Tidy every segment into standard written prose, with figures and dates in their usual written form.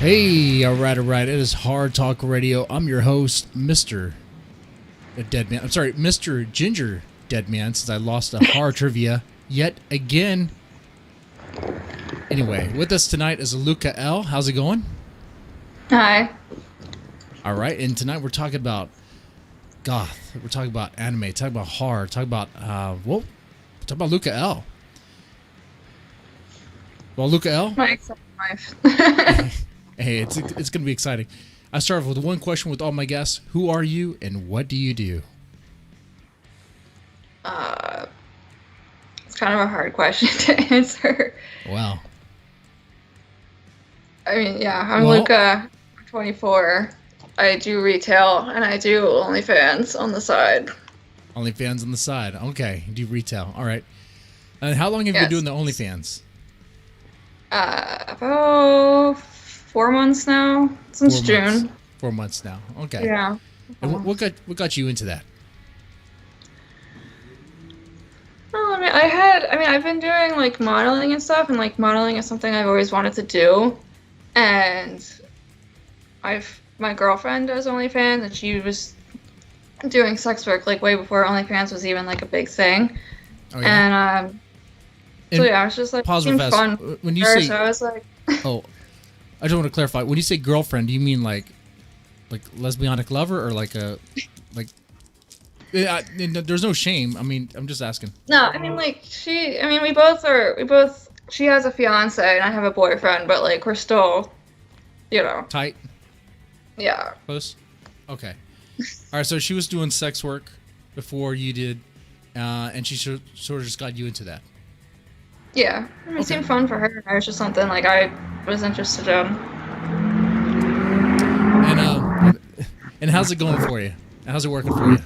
Hey, all right. It is Hard Talk Radio. I'm your host, Deadman. I'm sorry, Mr. Ginger Deadman, since I lost a horror trivia yet again. Anyway, with us tonight is Luca L. How's it going? Hi. All right, and tonight we're talking about goth. We're talking about anime. Talking about horror. Talking about talking about Luca L. Well, Luca L. My exciting life. Hey, it's gonna be exciting. I start off with one question with all my guests: who are you, and what do you do? It's kind of a hard question to answer. Wow. I mean, yeah, I'm Luca, I'm 24. I do retail, and I do OnlyFans on the side. OnlyFans on the side. Okay, you do retail. All right. And how long have you been doing the OnlyFans? About 4 months now, since June. 4 months now. Okay. Yeah. And what got you into that? Well, I've been doing like modeling and stuff, and like modeling is something I've always wanted to do. And my girlfriend does OnlyFans, and she was doing sex work like way before OnlyFans was even like a big thing. Oh, yeah. And so yeah, I was just like, pause it seemed real fast. fun. When you say, so I was like, oh, I just want to clarify. When you say girlfriend, do you mean like lesbianic lover or like a like? There's no shame. I mean, I'm just asking. No, I mean like we both. She has a fiance and I have a boyfriend, but like we're still, tight. Yeah. Close. Okay. All right. So she was doing sex work before you did, and she sort of just got you into that. Yeah, it seemed fun for her. It was just something like I was interested in. And how's it going for you? How's it working for you?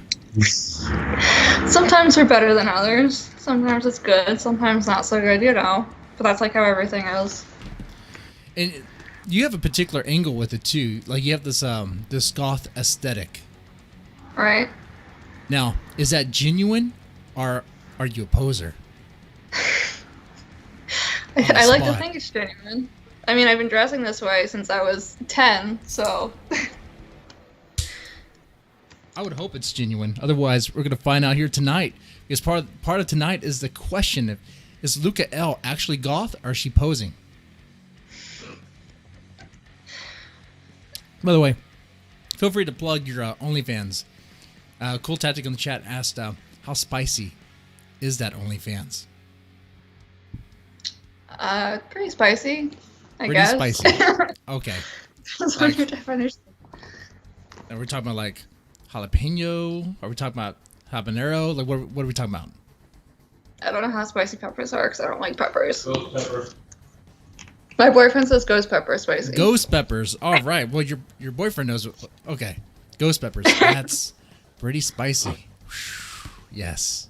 Sometimes we're better than others. Sometimes it's good. Sometimes not so good. But that's like how everything is. And you have a particular angle with it too. Like you have this goth aesthetic. Right. Now, is that genuine, or are you a poser? I like to think it's genuine. I mean, I've been dressing this way since I was 10, so. I would hope it's genuine. Otherwise, we're going to find out here tonight. Because part of tonight is the question of, is Luca L actually goth, or is she posing? By the way, feel free to plug your OnlyFans. Cool Tactic in the chat asked, how spicy is that OnlyFans? Pretty spicy, I guess. Pretty spicy. Okay. That's what your definition. And we're talking about like jalapeno? Are we talking about habanero? Like what are we talking about? I don't know how spicy peppers are because I don't like peppers. Ghost pepper. My boyfriend says ghost pepper spicy. Ghost peppers. All right. Well, your boyfriend knows. Okay. Ghost peppers. That's pretty spicy. Yes.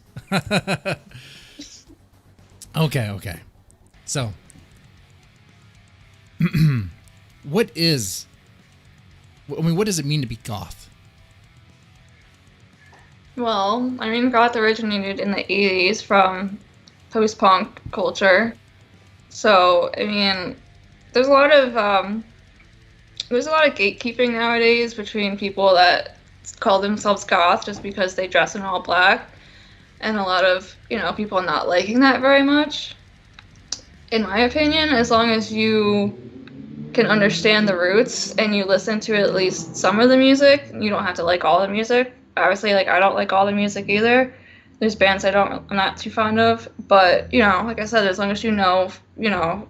Okay. So, what does it mean to be goth? Well, I mean, goth originated in the 80s from post-punk culture. So, I mean, there's a lot of gatekeeping nowadays between people that call themselves goth just because they dress in all black, and a lot of, people not liking that very much. In my opinion, as long as you can understand the roots and you listen to at least some of the music, you don't have to like all the music. Obviously, like, I don't like all the music either. There's bands I'm not too fond of, but, like I said, as long as you know,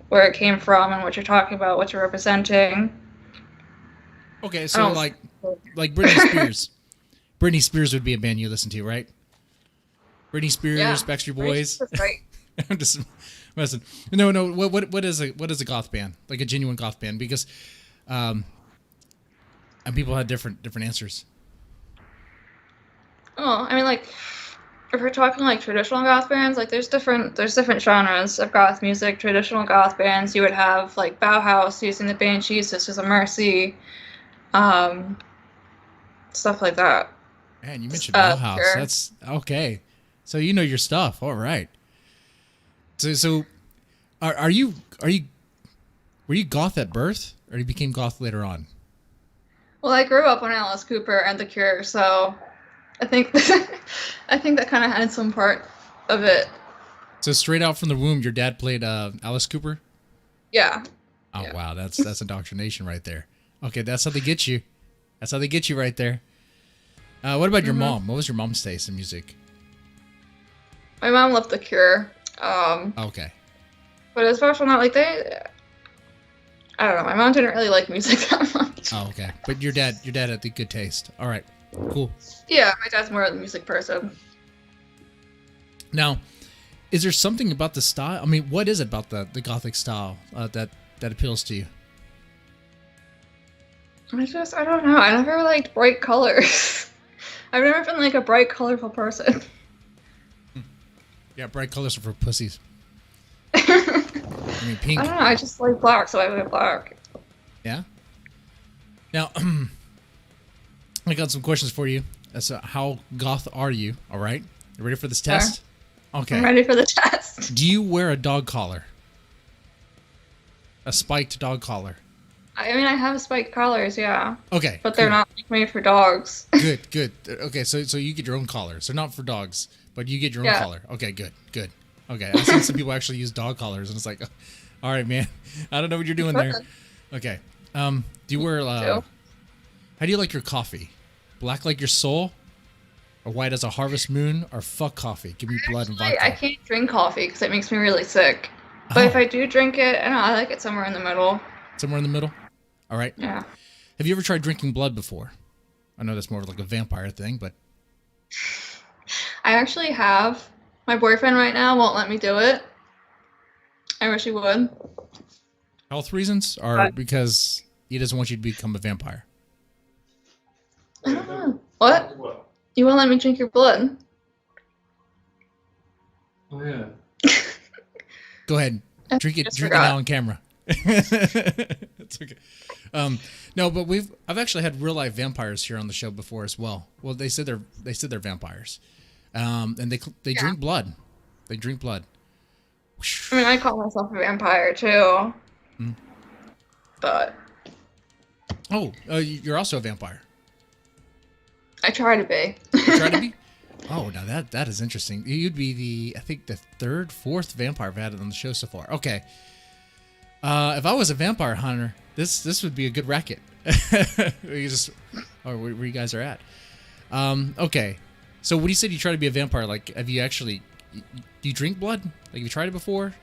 where it came from and what you're talking about, what you're representing. Okay, so like Britney Spears. Britney Spears would be a band you listen to, right? Britney Spears, yeah. Backstreet Boys. Right. I'm just messing. No. What is a goth band? Like a genuine goth band? Because, and people had different answers. Oh, I mean, like, if we're talking like traditional goth bands, like there's different genres of goth music. Traditional goth bands, you would have like Bauhaus using the Banshees, Sisters of Mercy, stuff like that. Man, you mentioned Bauhaus. Sure. That's okay. So you know your stuff. All right. So are you Were you goth at birth, or you became goth later on? Well, I grew up on Alice Cooper and The Cure, so I think I think that kind of had some part of it. So straight out from the womb, your dad played Alice Cooper? Yeah. Oh, Yeah. wow. That's indoctrination right there. Okay, that's how they get you. That's how they get you right there. What about your mom? What was your mom's taste in music? My mom loved The Cure. Okay. But as far as I'm not like I don't know. My mom didn't really like music that much. Oh, okay. But your dad had the good taste. All right. Cool. Yeah, my dad's more of the music person. Now, is there something about the style? I mean, what is it about the gothic style that appeals to you? I don't know. I never liked bright colors. I've never been like a bright, colorful person. Yeah, bright colors are for pussies. I mean, pink. I don't know. I just like black, so I wear black. Yeah. Now, I got some questions for you. So, how goth are you? All right. You ready for this test? Okay. I'm ready for the test. Do you wear a dog collar? A spiked dog collar? I mean, I have spiked collars, yeah. Okay. But they're not made for dogs. Good. Okay, so you get your own collars. They're not for dogs, but you get your own collar. Okay, good. Okay, I've seen some people actually use dog collars, and it's like, all right, man, I don't know what you're doing there. Okay. Do you wear, how do you like your coffee? Black like your soul? Or white as a harvest moon? Or fuck coffee? Give me blood and vodka. I can't drink coffee because it makes me really sick. But if I do drink it, I don't know, I like it somewhere in the middle. Somewhere in the middle? All right. Yeah. Have you ever tried drinking blood before? I know that's more of like a vampire thing, but... I actually have. My boyfriend right now won't let me do it. I wish he would. Health reasons? Or because he doesn't want you to become a vampire? I don't know. What? You won't let me drink your blood? Oh, yeah. Go ahead. Drink it now on camera. It's okay. No, but I've actually had real life vampires here on the show before as well. Well, they said they're vampires, and they drink blood. They drink blood. I mean, I call myself a vampire too, but you're also a vampire. I try to be. You try to be. Oh, now that is interesting. You'd be I think the third, fourth vampire I've had on the show so far. Okay. If I was a vampire hunter, this would be a good racket. Where you guys are at. Okay. So when you said you try to be a vampire, like, have you actually, do you drink blood? Like, have you tried it before?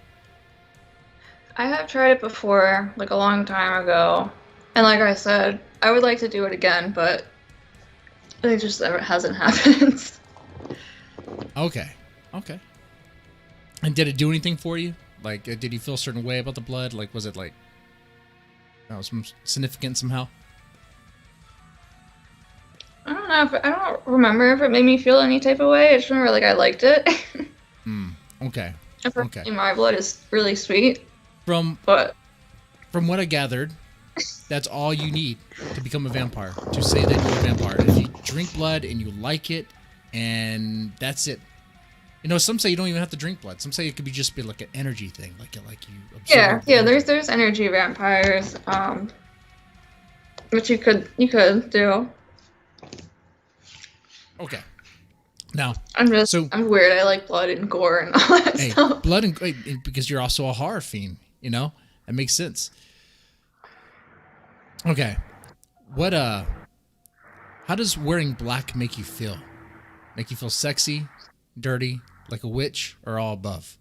I have tried it before, like a long time ago. And like I said, I would like to do it again, but it just never hasn't happened. Okay. And did it do anything for you? Like, did you feel a certain way about the blood? Like, was it like, some significant somehow? I don't know. I don't remember if it made me feel any type of way. I just remember like I liked it. Okay. My blood is really sweet. From what I gathered, that's all you need to become a vampire. To say that you're a vampire. If you drink blood and you like it, and that's it. You know, some say you don't even have to drink blood. Some say it could be like an energy thing, like you absorb. Yeah. There's energy vampires, which you could do. Okay. Now I'm weird. I like blood and gore and all that stuff. Blood and because you're also a horror fiend. You know, that makes sense. Okay. How does wearing black make you feel? Make you feel sexy, dirty, like a witch, or all above?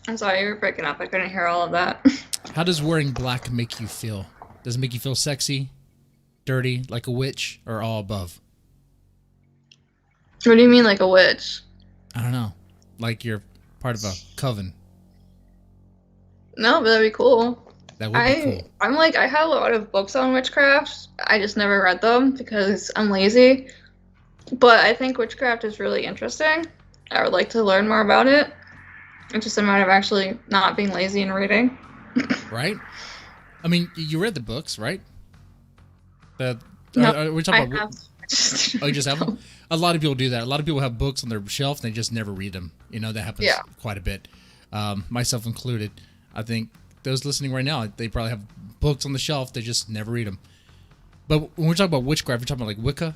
I'm sorry, you were breaking up. I couldn't hear all of that. How does wearing black make you feel? Does it make you feel sexy, dirty, like a witch, or all above? What do you mean, like a witch? I don't know. Like you're part of a coven. No, but that'd be cool. That would be cool. I have a lot of books on witchcraft. I just never read them because I'm lazy. But I think witchcraft is really interesting. I would like to learn more about it. It's just a matter of actually not being lazy and reading. Right? I mean, you read the books, right? No, we're talking about. Oh, you just have them? A lot of people do that. A lot of people have books on their shelf and they just never read them. You know, that happens quite a bit. Myself included. I think those listening right now, they probably have books on the shelf. They just never read them. But when we're talking about witchcraft, we're talking about like Wicca.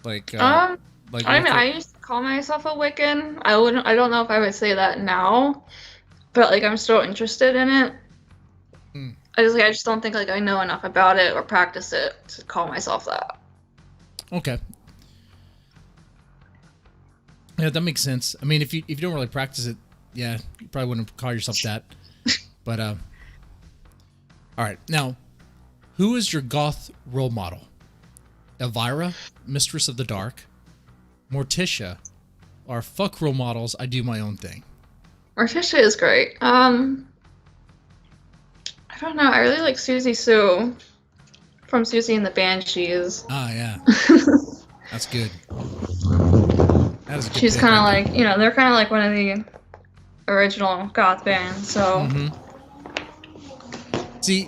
Like, I mean, Wicca? I used to call myself a Wiccan. I don't know if I would say that now, but like I'm still interested in it. Hmm. I just don't think like I know enough about it or practice it to call myself that. Okay. Yeah, that makes sense. I mean, if you don't really practice it, yeah, you probably wouldn't call yourself that. But all right. Now, who is your goth role model? Elvira, Mistress of the Dark, Morticia, or fuck role models, I do my own thing? Morticia is great. I don't know. I really like Susie Sue from Susie and the Banshees. Ah, yeah. That's good. That is a good She's pick kind of right like, they're kind of like one of the original goth bands. So there. See,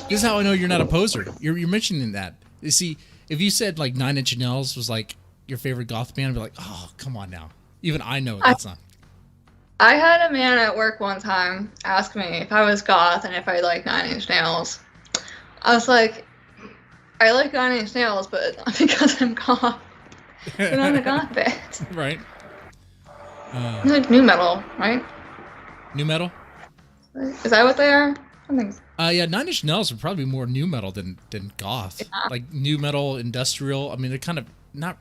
this is how I know you're not a poser. You're mentioning that. You see, if you said like 9 Inch Nails was like your favorite goth band, I'd be like, oh, come on now. Even I know that's not. I had a man at work one time ask me if I was goth and if I like 9 Inch Nails. I was like, I like 9 Inch Nails, but not because I'm goth. But I'm a goth band. Right. It's like new metal, right? New metal? Is that what they are? I think so. Yeah, 9 Inch Nails would probably be more new metal than goth. Yeah. Like new metal, industrial. I mean, they're kind of not.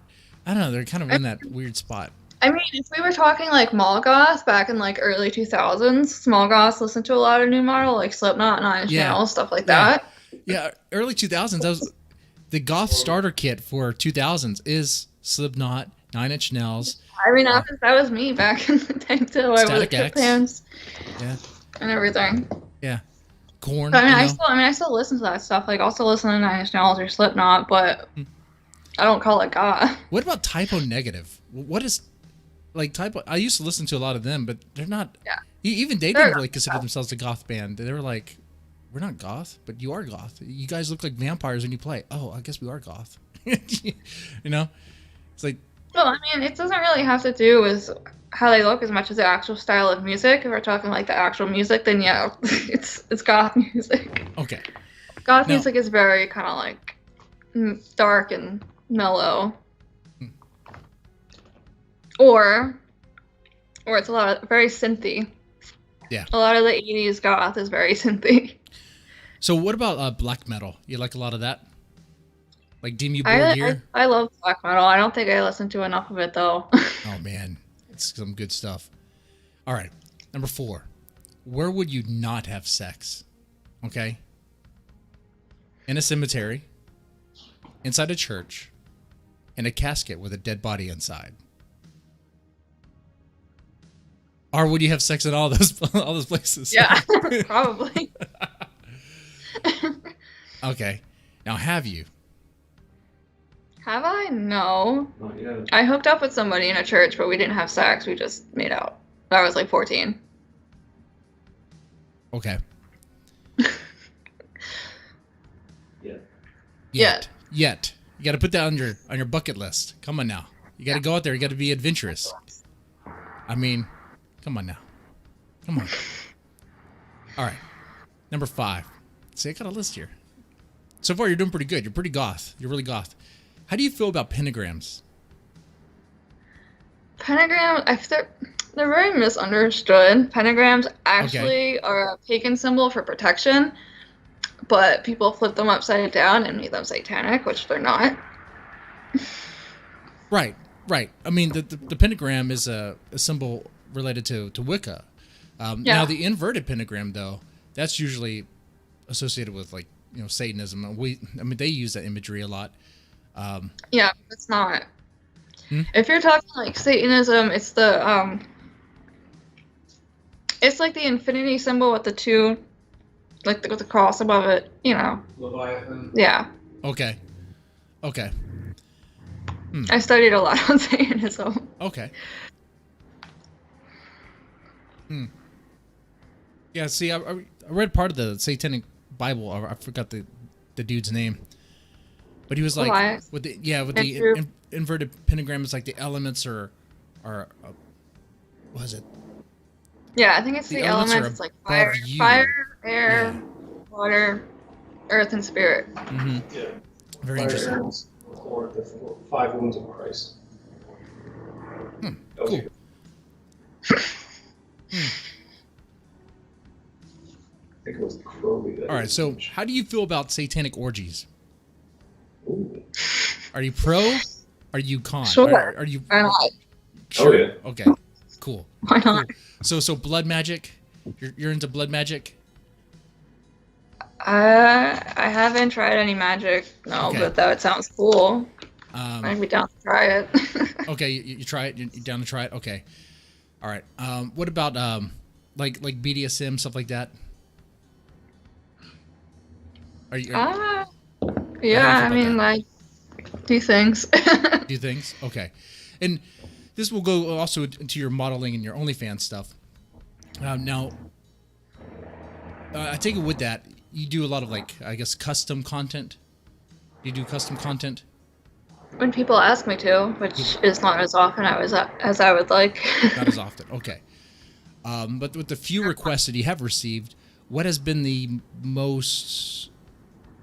I don't know. They're kind of in that weird spot. I mean, if we were talking like mall goth back in like early 2000s, small goths listened to a lot of new metal, like Slipknot, 9 Inch Nails, stuff like that. Yeah, early 2000s. That was the goth starter kit for 2000s is Slipknot, 9 Inch Nails. I mean, that was me back in the day too. I was Static X. fans, Yeah, and everything. yeah. Corn. But, I still listen to that stuff. Like, also listen to 9 Inch Nails or Slipknot, but I don't call it goth. What about Typo Negative? What is like Typo? I used to listen to a lot of them, but they're not. Yeah. Even they didn't really consider themselves a goth band. They were like, we're not goth, but you are goth. You guys look like vampires when you play. Oh, I guess we are goth. You know, it's like. Well, I mean, it doesn't really have to do with how they look as much as the actual style of music. If we're talking like the actual music, then yeah, it's goth music. Okay. Goth music is very kind of like dark and mellow. Or it's a lot of very synthy. Yeah. A lot of the 80s goth is very synthy. So what about black metal? You like a lot of that? Like Dim You Board here? I love black metal. I don't think I listen to enough of it though. Oh man, it's some good stuff. All right, number 4. Where would you not have sex? Okay. In a cemetery, inside a church, in a casket with a dead body inside. Or would you have sex in all those places? Yeah, probably. Okay. Now, have you? Have I? No. Not yet. I hooked up with somebody in a church, but we didn't have sex. We just made out. I was like 14. Okay. Yet. Yet. You got to put that on your bucket list. Come on now. You got to go out there. You got to be adventurous. I mean, come on now. Come on. All right. Number 5. See, I got a list here. So far, you're doing pretty good. You're pretty goth. You're really goth. How do you feel about pentagrams? Pentagrams, they're very misunderstood. Pentagrams actually are a pagan symbol for protection, but people flip them upside down and make them satanic, which they're not. Right. I mean, the pentagram is a symbol related to Wicca. Now, the inverted pentagram, though, that's usually associated with, like, Satanism. I mean, they use that imagery a lot. Yeah, it's not. If you're talking like Satanism, it's it's like the infinity symbol with the 2, like with the cross above it. Leviathan. Yeah. Okay. I studied a lot on Satanism. Okay. Yeah. See, I read part of the Satanic Bible. I forgot the dude's name. But he was like, Elias. with the inverted pentagram, it's like the elements are what is it? Yeah, I think it's The the elements are elements. It's like above you. fire, air, Yeah. water, earth, and spirit. Mm-hmm. Yeah. Very Fire interesting. Elements, or the five wounds of Christ. That was Cool. good. I think it was Crowley that. All right. So, how do you feel about satanic orgies? Ooh. Are you pro? Are you con? Sure. Are you? Why not? Sure. Oh, yeah. Okay. Cool. Why not? Cool. So blood magic. You're into blood magic. I haven't tried any magic, no, Okay. but that sounds cool. I'd be down to try it. Okay. You try it. You're down to try it. Okay. All right. What about like BDSM stuff like that? Are you? Yeah, How do you feel I about mean, that? like, do things. Do things? Okay. And this will go also into your modeling and your OnlyFans stuff. Now, I take it with that, you do a lot of, like, I guess, custom content? You do custom content? When people ask me to, which is not as often as I would like. Not as often. Okay. But with the few requests that you have received, what has been the most,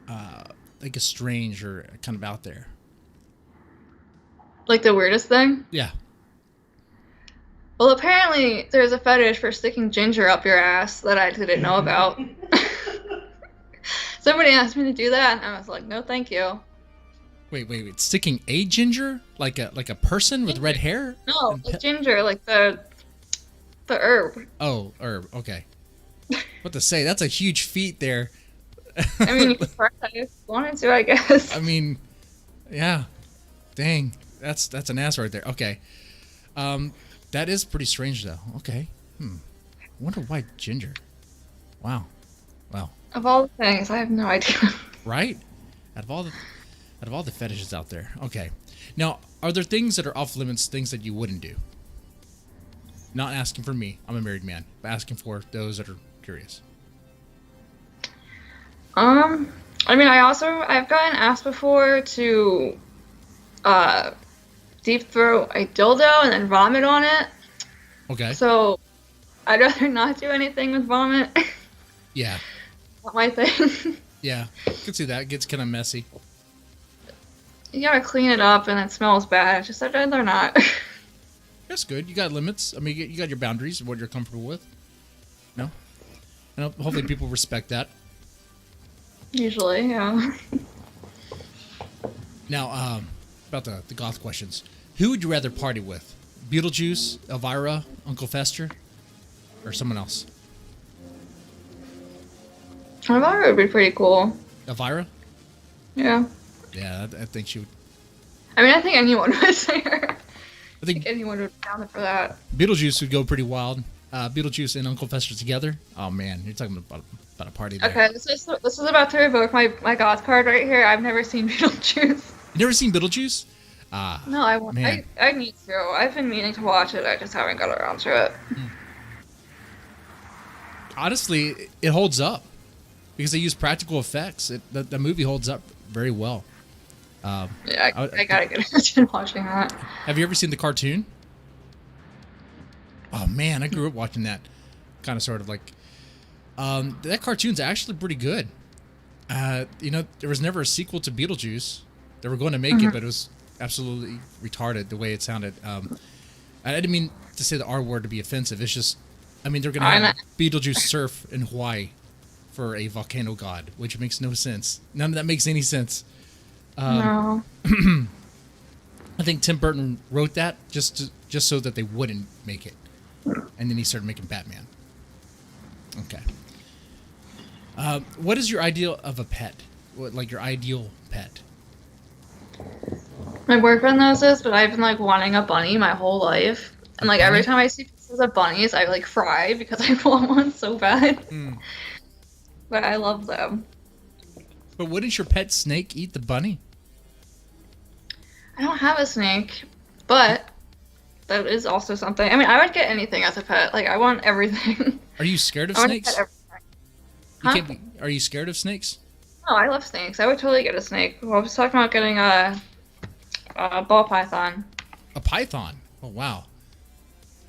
like, strange or kind of out there? Like the weirdest thing? Yeah. Well, apparently there's a fetish for sticking ginger up your ass that I didn't know about. Somebody asked me to do that, and I was like, no, thank you. Wait. Sticking a ginger? Like a person with red hair? No, like ginger, like the herb. Oh, herb. Okay. What to say? That's a huge feat there. I mean, you could try that if you wanted to, I guess. I mean, yeah. Dang. That's an ass right there. Okay. That is pretty strange though. Okay. I wonder why ginger. Wow. Of all the things, I have no idea. Right? Out of all the fetishes out there. Okay. Now, are there things that are off limits, things that you wouldn't do? Not asking for me. I'm a married man. But asking for those that are curious. I mean, I've gotten asked before to deep throat a dildo and then vomit on it. Okay. So I'd rather not do anything with vomit. Yeah. Not my thing. Yeah. I can see that. It gets kind of messy. You gotta clean it up and it smells bad. I'd rather not. That's good. You got limits. I mean, you got your boundaries of what you're comfortable with. No? And hopefully people respect that. Usually, yeah. Now, about the goth questions. Who would you rather party with? Beetlejuice, Elvira, Uncle Fester, or someone else? Elvira would be pretty cool. Elvira? Yeah. Yeah, I think she would. I mean, I think anyone would say her. I think Anyone would be down for that. Beetlejuice would go pretty wild. Beetlejuice and Uncle Fester together. Oh man, you're talking about a party there. Okay, this is about to revoke my goth card right here. I've never seen Beetlejuice. You never seen Beetlejuice? No, I won't. Man. I need to. I've been meaning to watch it. I just haven't got around to it. Honestly, it holds up because they use practical effects. The movie holds up very well. Yeah, I gotta get into watching that. Have you ever seen the cartoon? Oh man, I grew up watching that. Kind of, sort of like. That cartoon's actually pretty good. There was never a sequel to Beetlejuice. They were going to make it, but it was absolutely retarded the way it sounded. I didn't mean to say the R word to be offensive. It's just, I mean, they're going to have Beetlejuice surf in Hawaii for a volcano god, which makes no sense. None of that makes any sense. No. I think Tim Burton wrote that just so that they wouldn't make it, and then he started making Batman. Okay. What is your ideal of a pet? Like your ideal pet? My boyfriend knows this, but I've been like wanting a bunny my whole life, and like every time I see pictures of bunnies, I like cry because I want one so bad. But I love them. But wouldn't your pet snake eat the bunny? I don't have a snake, but that is also something. I mean, I would get anything as a pet. Like, I want everything. Are you scared of I want snakes? to get everything. Huh? Are you scared of snakes? No, I love snakes. I would totally get a snake. Well, I was talking about getting a ball python. A python? Oh wow.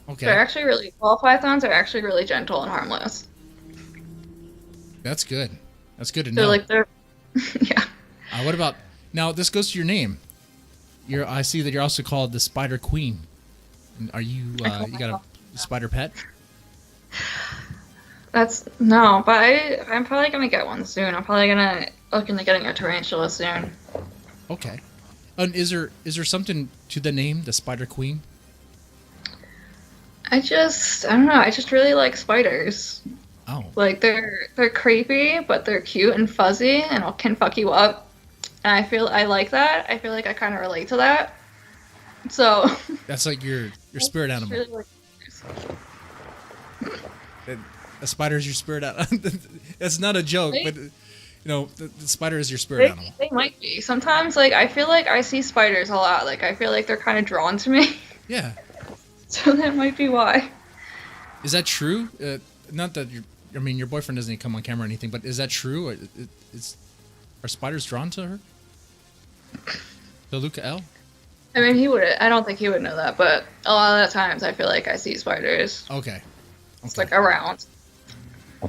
Okay. They're actually really ball pythons are actually really gentle and harmless. That's good. That's good to They're know. like they're yeah. What about now? This goes to your name. I see that you're also called the Spider Queen. Are you? You got a spider pet? That's no, but I'm probably gonna get one soon. I'm probably gonna look into getting a tarantula soon. Okay. And is there something to the name, the Spider Queen? I don't know. I just really like spiders. Oh. Like they're creepy, but they're cute and fuzzy and can fuck you up. And I like that. I feel like I kind of relate to that. So That's like your spirit I animal. really like A spider is your spirit animal. That's not a joke, Right? but the spider is your spirit animal. they might be. Sometimes like I feel like I see spiders a lot. Like I feel like they're kind of drawn to me. Yeah. So that might be why. Is that true? Not that your boyfriend doesn't come on camera or anything, but is that true? Are spiders drawn to her? To Luca L? I mean, I don't think he would know that, but a lot of the times I feel like I see spiders. Okay. It's like around. I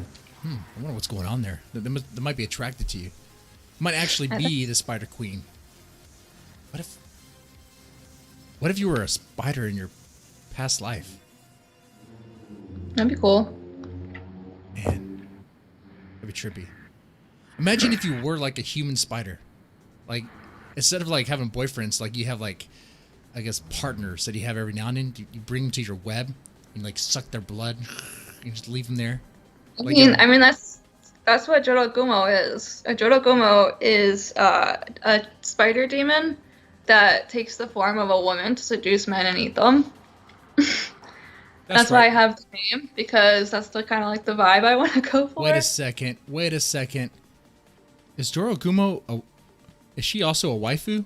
wonder what's going on there. They might be attracted to you. Might actually be the Spider Queen. What if you were a spider in your past life? That'd be cool. Man, that'd be trippy. Imagine if you were like a human spider. Like, instead of like having boyfriends, like you have like, I guess, partners that you have every now and then. You bring them to your web and like suck their blood. You just leave them there. Like, I mean that's what Jorogumo is. A Jorogumo is a spider demon that takes the form of a woman to seduce men and eat them. That's why I have the name, because that's the kind of like the vibe I want to go for. Wait a second. Is Jorogumo is she also a waifu?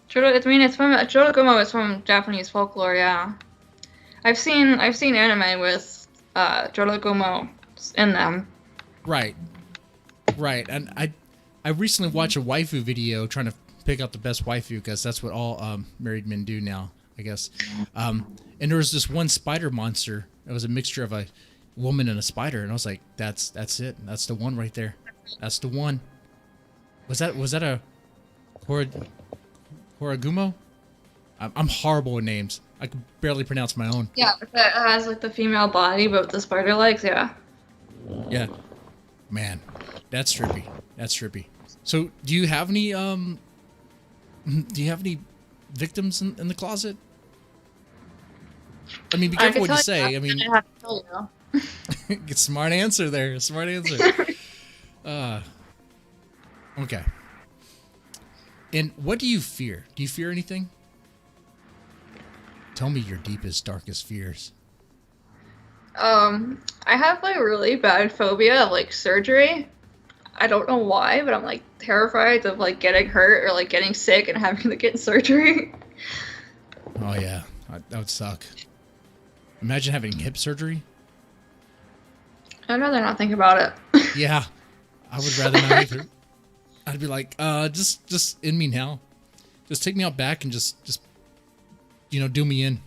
Jorogumo is from Japanese folklore. Yeah, I've seen anime with Jorogumo in them. Right. And I recently watched a waifu video trying to pick out the best waifu, because that's what all married men do now, I guess. And there was this one spider monster. It was a mixture of a woman and a spider, and I was like, that's it. That's the one right there. That's the one. Was that a Horogumo? I'm horrible with names. I can barely pronounce my own. Yeah, that has like the female body, but with the spider legs. Yeah. Yeah. Man, that's trippy. So, do you have any victims in the closet? I mean, be careful what you say. I mean, I have to tell you. smart answer there. Smart answer. Okay. And what do you fear? Do you fear anything? Tell me your deepest, darkest fears. I have like a really bad phobia of like surgery. I don't know why, but I'm like terrified of like getting hurt or like getting sick and having to get surgery. Oh yeah, that would suck. Imagine having hip surgery. I'd rather not think about it. Yeah, I would rather not either. I'd be like, just in me now. Just take me out back and just do me in.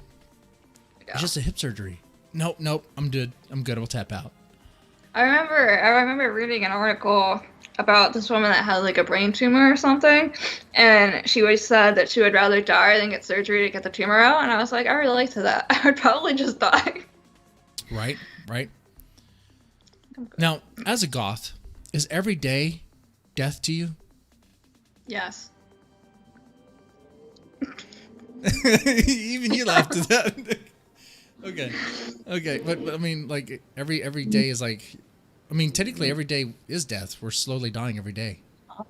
Yeah. It's just a hip surgery. Nope, I'm good. We'll tap out. I remember reading an article about this woman that had like a brain tumor or something, and she always said that she would rather die than get surgery to get the tumor out, and I was like, I relate to that. I would probably just die. Right. Now, as a goth, is every day death to you? Yes. Even you laughed at that. Okay, but I mean, like every day is like, I mean, technically every day is death. We're slowly dying every day. I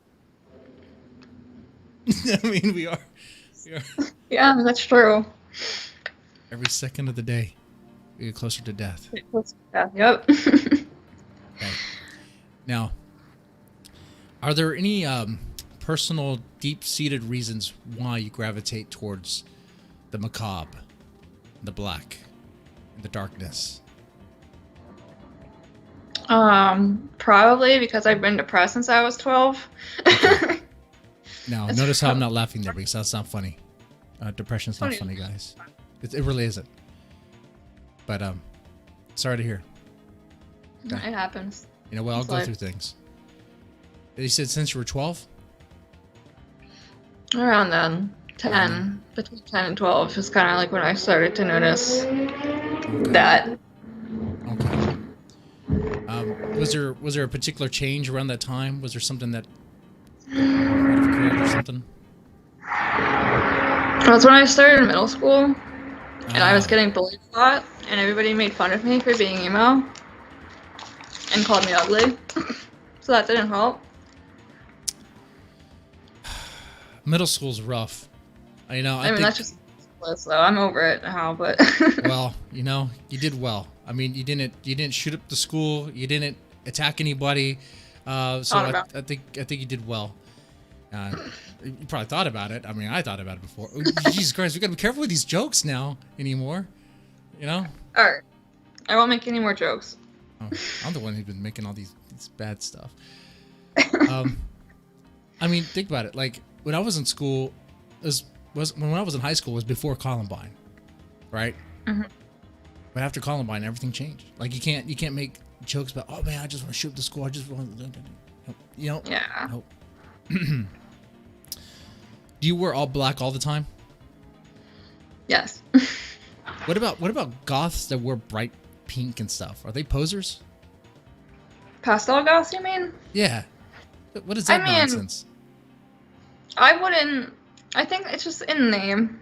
mean, we are. Yeah, that's true. Every second of the day, we get closer to death. Yeah, yep. Okay. Now, are there any personal, deep-seated reasons why you gravitate towards the macabre, the black, the darkness? Probably because I've been depressed since I was 12. Okay. Now, notice how I'm not laughing there, because that's not funny. Depression's not funny, guys. It really isn't. But sorry to hear. It happens. You know, we all It's go life. through things. You said since you were 12? Around then, 10, between 10 and 12 is kind of like when I started to notice that. Okay. Was there a particular change around that time? Was there something that might have occurred or something? That's when I started in middle school, and I was Ah. getting bullied a lot, and everybody made fun of me for being emo and called me ugly. So that didn't help. Middle school's rough. I know. I mean, that's just though. I'm over it now, but Well, you know, you did well. I mean, you didn't shoot up the school. You didn't attack anybody. So I think you did well. You probably thought about it. I mean, I thought about it before. Jesus Christ, we gotta be careful with these jokes now anymore. You know? all right. I won't make any more jokes. Oh, I'm the one who's been making all these bad stuff. I mean, think about it. Like when I was in school, when I was in high school was before Columbine, right? Mm-hmm. But after Columbine, everything changed. Like you can't make jokes about, oh man, I just want to shoot up the school. I just want, you know. Yeah. Nope. Do you wear all black all the time? Yes. What about goths that wear bright pink and stuff? Are they posers? Pastel goths, you mean? Yeah. What is that nonsense? I wouldn't. I think it's just in the name.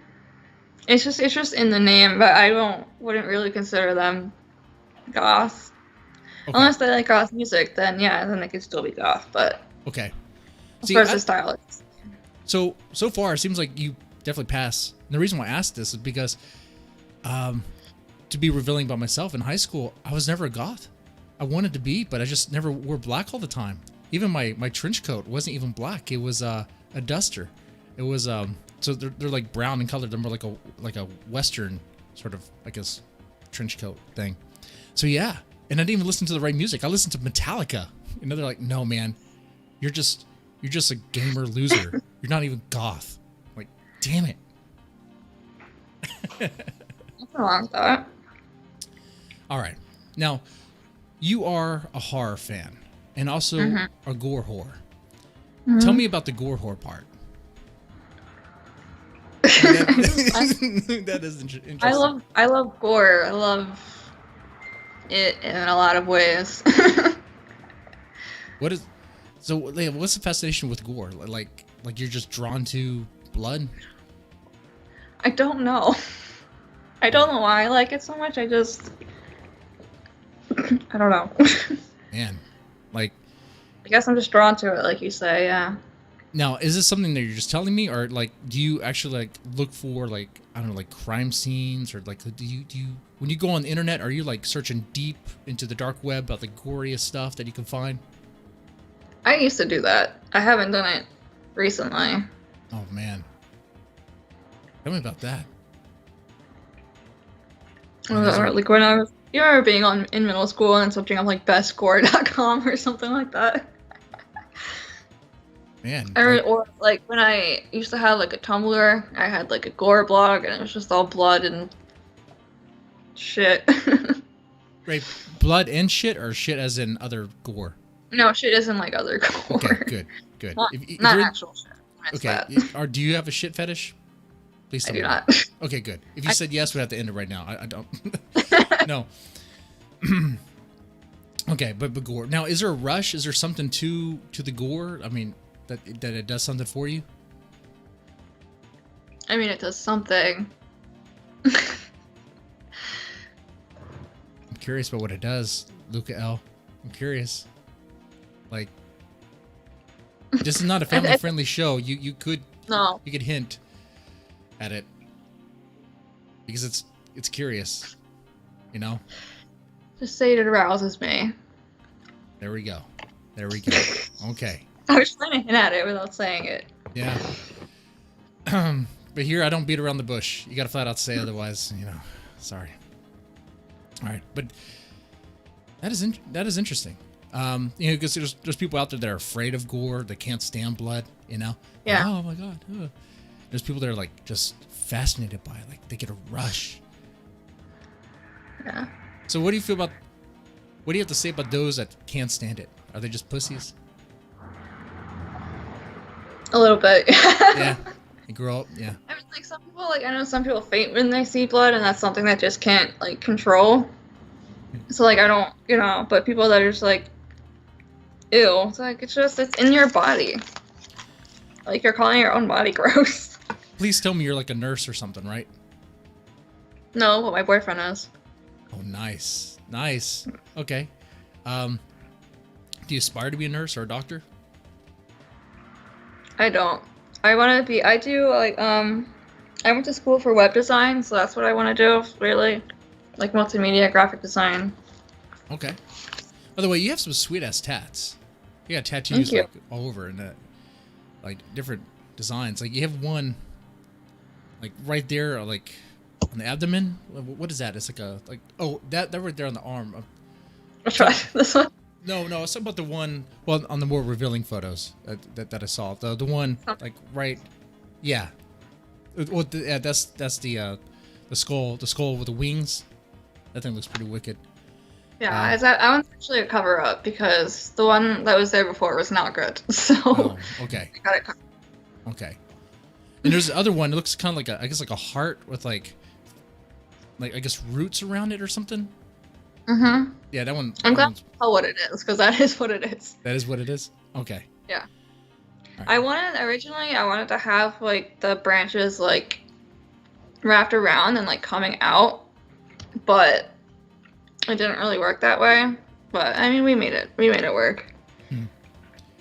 It's just in the name, but I wouldn't really consider them goth. Okay. Unless they like goth music, then yeah, then they could still be goth. But Okay. as far as the style is. So far, it seems like you definitely pass. And the reason why I asked this is because, to be revealing about myself, in high school, I was never a goth. I wanted to be, but I just never wore black all the time. Even my trench coat wasn't even black. It was a duster. It was so they're like brown in color. They're more like a western sort of, I guess, trench coat thing. So yeah, and I didn't even listen to the right music. I listened to Metallica. And they're like, no man, you're just a gamer loser. You're not even goth. I'm like, damn it. Nothing wrong with that. All right, now you are a horror fan and also a gore whore. Tell me about the gore whore part. That is interesting. I love gore. I love it in a lot of ways. What's the fascination with gore? Like you're just drawn to blood? I don't know. I don't know why I like it so much. I don't know. Man, like, I guess I'm just drawn to it, like you say. Yeah. now is this something that you're just telling me, or like do you actually like look for, like, I don't know, like crime scenes, or like do you when you go on the internet, are you like searching deep into the dark web about the goriest stuff that you can find? I used to do that. I haven't done it recently. Oh man, tell me about that. Like when I was, you remember being in middle school and searching up like bestgore.com or something like that. Man, Or like when I used to have like a Tumblr, I had like a gore blog and it was just all blood and shit. right, blood and shit, or shit as in other gore? No, shit isn't like other gore. Okay, good. Not, If not you're- actual shit. It's Okay, that. or do you have a shit fetish? Please I tell do me. not. Okay, good. If you said yes, we'd have to end it right now. I don't. No. Okay, but gore. Now, is there a rush? Is there something to the gore? I mean, that it does something for you? I mean, it does something. I'm curious about what it does, Luca L. I'm curious. Like, this is not a family-friendly show. You could hint at it because it's curious, you know. Just say it arouses me. There we go. Okay. I was trying to hint at it without saying it. Yeah. But here I don't beat around the bush. You got to flat out say otherwise, you know. Sorry. All right, but that is interesting. You know, because there's people out there that are afraid of gore, that can't stand blood, you know. Yeah. Oh my god. There's people that are like just fascinated by it, like they get a rush. Yeah. So what do you feel about? What do you have to say about those that can't stand it? Are they just pussies? A little bit. Yeah. They grow up. Yeah. I mean, like some people, like I know some people faint when they see blood, and that's something that just can't like control. So like I don't, but people that are just like, ew, it's like it's in your body. Like you're calling your own body gross. Please tell me you're like a nurse or something, right? No, but my boyfriend is. Oh, nice. Nice. Okay. Do you aspire to be a nurse or a doctor? I don't. I want to be. I do like I went to school for web design, so that's what I want to do. Really, like multimedia, graphic design. Okay. By the way, you have some sweet ass tats. You got tattoos like all over and like different designs. Like you have one, like right there, like on the abdomen. What is that? It's like oh that right there on the arm. This one. No, it's about the one. Well, on the more revealing photos that I saw, the one like right, yeah. Well, that's the skull with the wings. That thing looks pretty wicked. Yeah, that one's actually a cover up because the one that was there before was not good. So okay, I got it covered. Okay. And there's the other one. It looks kind of like I guess like a heart with like I guess roots around it or something. Mm-hmm. Yeah, that one. I'm glad to tell what it is because that is what it is. That is what it is. Okay. Yeah. Right. I wanted to have like the branches like wrapped around and like coming out, but it didn't really work that way. But I mean, we made it work.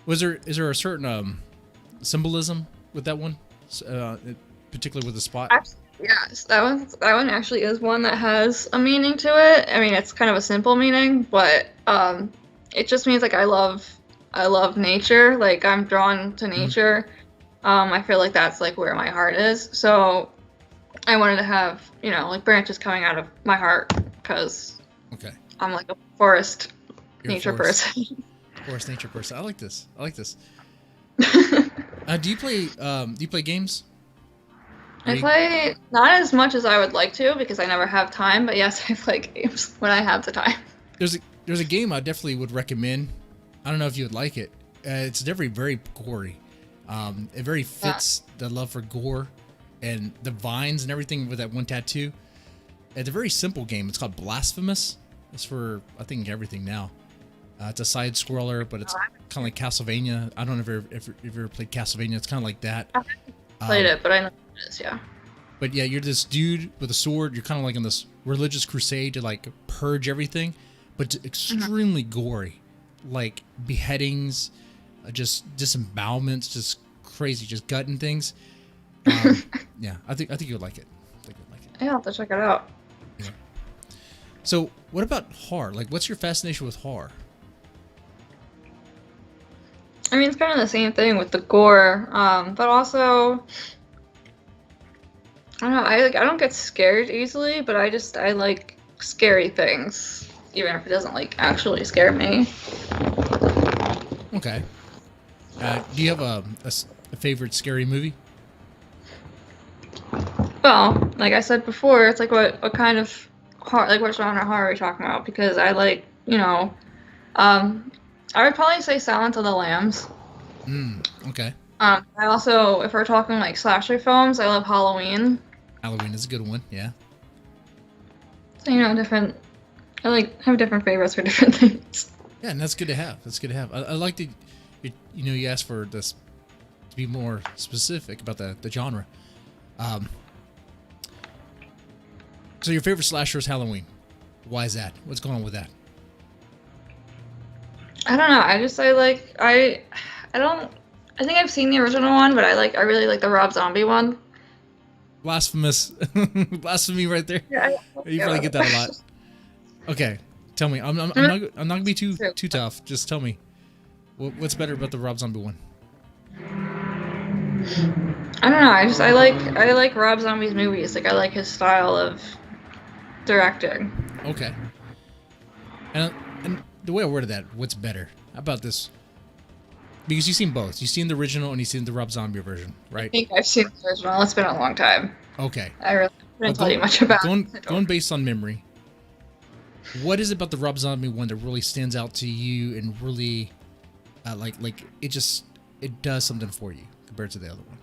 Is there a certain symbolism with that one, particularly with the spot? Yes, that one actually is one that has a meaning to it. I mean, it's kind of a simple meaning, but it just means like I love nature. Like I'm drawn to nature. I feel like that's like where my heart is. So I wanted to have like branches coming out of my heart because I'm like a forest nature person. Forest nature person. I like this. Do you play games? I play not as much as I would like to because I never have time, but yes, I play games when I have the time. There's a game I definitely would recommend. I don't know if you would like it. It's definitely very gory. It very fits the love for gore and the vines and everything with that one tattoo. It's a very simple game. It's called Blasphemous. It's for I think everything now. It's a side scroller, but it's kind of like Castlevania. I don't know if you've ever played Castlevania. It's kind of like that. I haven't played it, but I know what it is, yeah. But yeah, you're this dude with a sword. You're kind of like on this religious crusade to like purge everything, but extremely gory, like beheadings, just disembowelments, just crazy, just gutting things. Yeah, I think you would like it. Yeah, I'll have to check it out. Yeah. So, what about horror? Like, what's your fascination with horror? I mean, it's kind of the same thing with the gore, but also, I don't know. I don't get scared easily, but I like scary things, even if it doesn't like actually scare me. Okay. Do you have a favorite scary movie? Well, like I said before, it's like what kind of horror, like what genre of horror are we talking about? Because I like, I would probably say Silence of the Lambs. Okay. I also, if we're talking like slasher films, I love Halloween. Halloween is a good one, yeah. So, different. I have different favorites for different things. Yeah, and that's good to have. I like that. You asked for this to be more specific about the genre. So your favorite slasher is Halloween. Why is that? What's going on with that? I don't know. I think I've seen the original one, but I really like the Rob Zombie one. Blasphemous. Blasphemy right there. Yeah, you probably get that a lot. Okay, tell me. I'm not gonna be too tough. Just tell me, what's better about the Rob Zombie one? I don't know. I like Rob Zombie's movies. Like I like his style of directing. Okay. And the way I worded that, what's better? How about this? Because you've seen both. You've seen the original and you've seen the Rob Zombie version, right? I think I've seen the original. It's been a long time. Okay. I really couldn't tell you much about it. Going based on memory, What is it about the Rob Zombie one that really stands out to you and really, like it does something for you compared to the other one?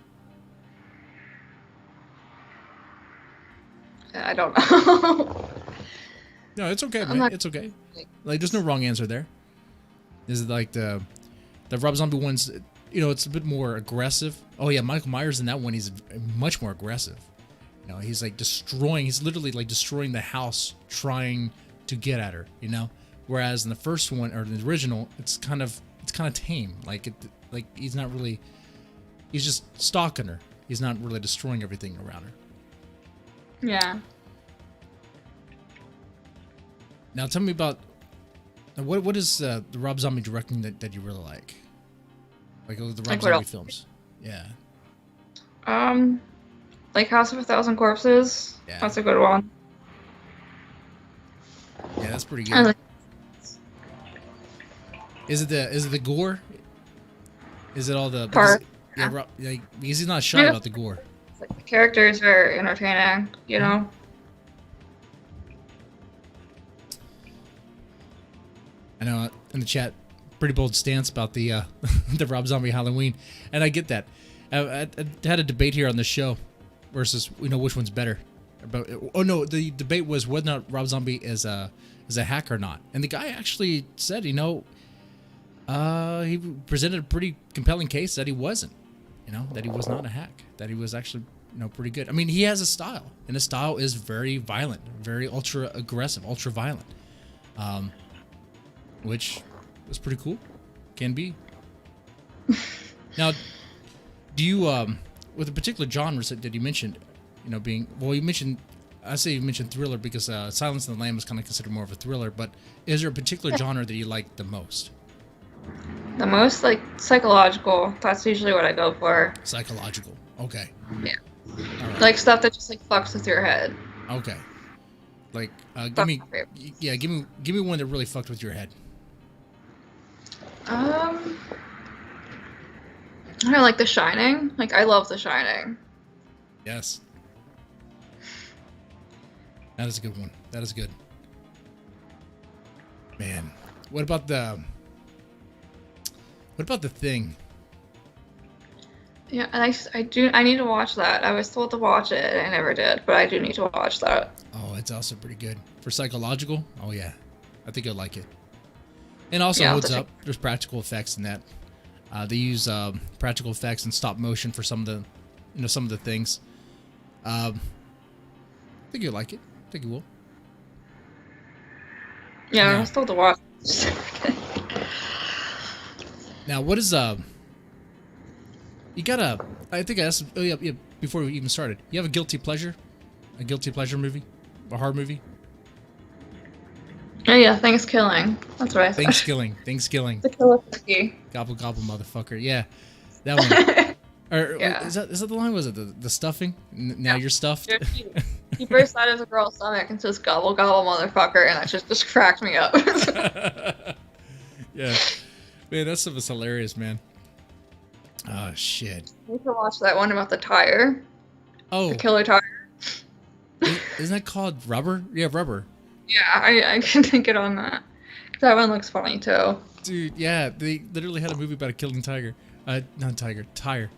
I don't know. No, it's okay, I'm man. not- It's okay. Like, there's no wrong answer there. Is like the Rob Zombie one's, you know, it's a bit more aggressive. Oh yeah, Michael Myers in that one, he's much more aggressive. You know, he's like destroying. He's literally like destroying the house, trying to get at her. You know, whereas in the first one or the original, it's kind of tame. Like he's not really. He's just stalking her. He's not really destroying everything around her. Yeah. Now tell me about what is the Rob Zombie directing that you really like? Like the Rob Like what Zombie else? films. Yeah. Like House of a Thousand Corpses. Yeah. That's a good one. Yeah, that's pretty I good. like- Is it the gore? Is it all the Part. yeah, like, because he's not shy Yeah. about the gore. Like, the characters are entertaining, you know? I know in the chat, pretty bold stance about the the Rob Zombie Halloween, and I get that. I had a debate here on the show versus which one's better. About the debate was whether or not Rob Zombie is a hack or not, and the guy actually said he presented a pretty compelling case that he wasn't, that he was not a hack, that he was actually pretty good. I mean, he has a style, and his style is very violent, very ultra aggressive, ultra violent. Which is pretty cool. Can be. Now, do you, with the particular genres that you mentioned, you mentioned thriller because Silence of the Lamb is kind of considered more of a thriller, but is there a particular genre that you like the most? The most, like, psychological. That's usually what I go for. Psychological. Okay. Yeah. All right. Like, stuff that just, like, fucks with your head. Okay. Like, give That's me, my favorite. yeah, give me one that really fucked with your head. I don't know, like The Shining. Like, I love The Shining. Yes. That is a good one. That is good. Man, what about the Thing? Yeah, and I need to watch that. I was told to watch it, and I never did, but I do need to watch that. Oh, it's also pretty good for psychological. Oh yeah, I think you'll like it. And also Yeah, I'll holds have to up. There's practical effects in that. They use practical effects and stop motion for some of the things. I think you'll like it. I think you will. Yeah, Yeah. I was told to watch. Now, what is you gotta? I think I asked. Oh yeah, before we even started, you have a guilty pleasure? A guilty pleasure movie? A horror movie? Oh yeah, Thanksgiving. That's what I said. Thanksgiving. The killer cookie. Gobble gobble, motherfucker. Yeah, that one. Or Yeah. is that the line? Was it the stuffing? Now you're stuffed. He burst out of a girl's stomach and says "gobble gobble, motherfucker," and that just cracked me up. Yeah, man, that stuff is hilarious, man. Oh shit. You can watch that one about the tire, Oh, the killer tire. isn't that called Rubber? Yeah, Rubber. Yeah, I can get on that. That one looks funny too. Dude, yeah, they literally had a movie about a killing tiger. Not tiger, tire.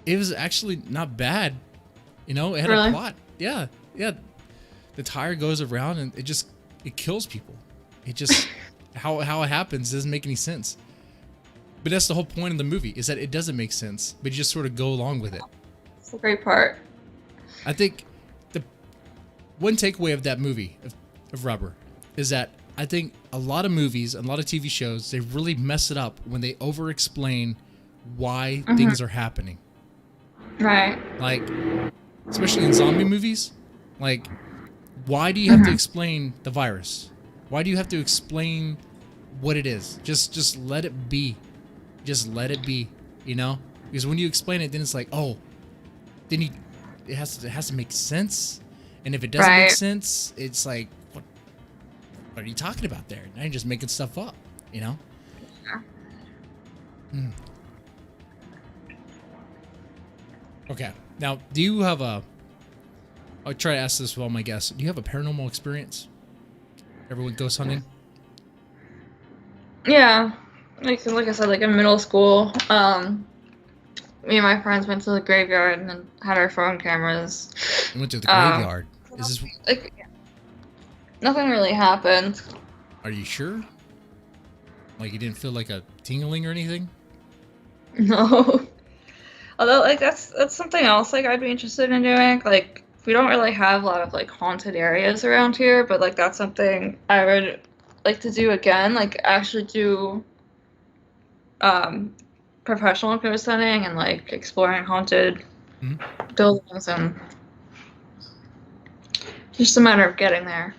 It was actually not bad. It had Really? a plot. Yeah. The tire goes around and it kills people. It just how it happens doesn't make any sense. But that's the whole point of the movie, is that it doesn't make sense, but you just sort of go along with it. It's a great part. I think the one takeaway of that movie of Rubber is that I think a lot of movies, a lot of TV shows, they really mess it up when they over-explain why things are happening. Right. Like, especially in zombie movies, like, why do you have to explain the virus? Why do you have to explain what it is? Just let it be. Just let it be, Because when you explain it, then it's like, oh, then it has to make sense. And if it doesn't make Right. sense, it's like, what are you talking about there? Now you're just making stuff up, Yeah. Okay. Now, do you have I'll try to ask this of all my guests. Do you have a paranormal experience? Ever went ghost hunting? Yeah, like I said, like in middle school, me and my friends went to the graveyard and then had our phone cameras. You went to the graveyard. Is this? Like, nothing really happened. Are you sure? Like you didn't feel like a tingling or anything? No. Although, like that's something else. Like I'd be interested in doing. Like we don't really have a lot of like haunted areas around here, but like that's something I would like to do again. Like actually do professional ghost hunting and like exploring haunted buildings, and just a matter of getting there.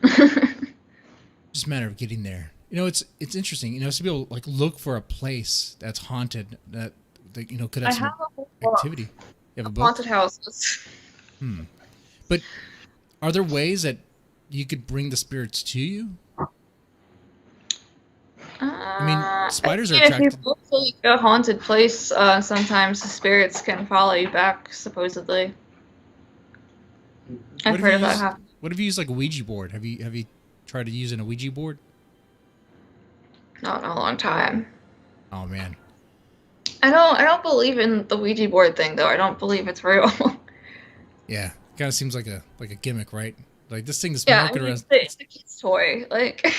Just a matter of getting there. You know, it's interesting. You know, some people like look for a place that's haunted that you know could have some activity. You have a book? Haunted houses. But are there ways that you could bring the spirits to you? I mean, spiders are attracted. If you go to like a haunted place, sometimes the spirits can follow you back, supposedly. I've heard of that happen. What if you use like a Ouija board? Have you tried to use a Ouija board? Not in a long time. Oh man. I don't believe in the Ouija board thing though. I don't believe it's real. Yeah, kind of seems like a gimmick, right? Like this thing that's marketed around. It's a kid's toy. Like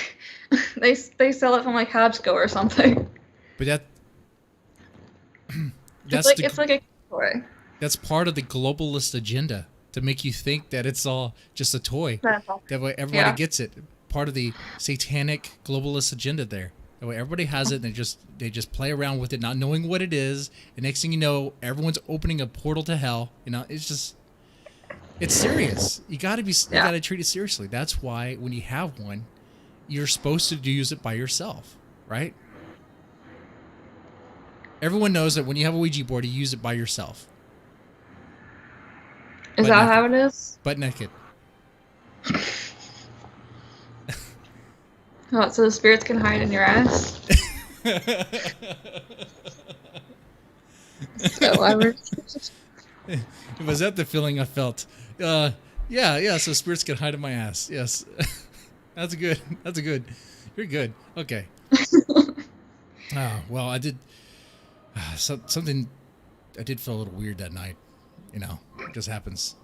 they sell it from like Habsco or something. But it's like a kid's toy. That's part of the globalist agenda to make you think that it's all just a toy. That way everybody gets it. Part of the satanic globalist agenda there. That way everybody has it and they just play around with it, not knowing what it is. And next thing you know, everyone's opening a portal to hell. You know, it's serious. You gotta treat it seriously. That's why when you have one, you're supposed to use it by yourself, right? Everyone knows that when you have a Ouija board, you use it by yourself. Is that how it is? Butt naked. Oh, so the spirits can hide in your ass? So was that the feeling I felt? Yeah, so spirits can hide in my ass. Yes. That's good. You're good. Okay. Well, I did something. I did feel a little weird that night. You know, it just happens.